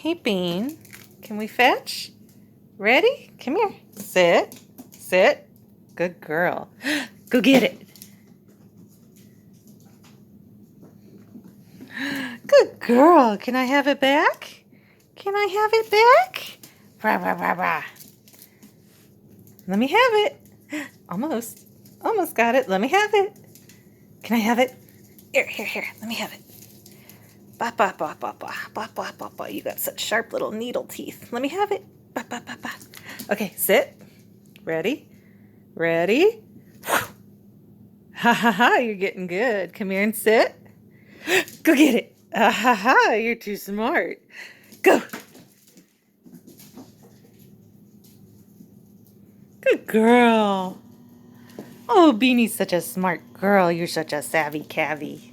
Hey, Bean. Can we fetch? Ready? Come here. Sit. Sit. Good girl. Go get it. Good girl. Can I have it back? Can I have it back? Rah, rah, rah, rah. Let me have it. Almost. Almost got it. Let me have it. Can I have it? Here, here, here. Let me have it. Ba, ba, ba, ba, ba, ba, ba, ba, ba. You got such sharp little needle teeth. Let me have it. Ba, ba, ba, ba. Okay, sit. Ready? Ready? Ha ha ha, you're getting good. Come here and sit. Go get it. Ha ha ha, you're too smart. Go. Good girl. Oh, Beanie's such a smart girl. You're such a savvy cavvy.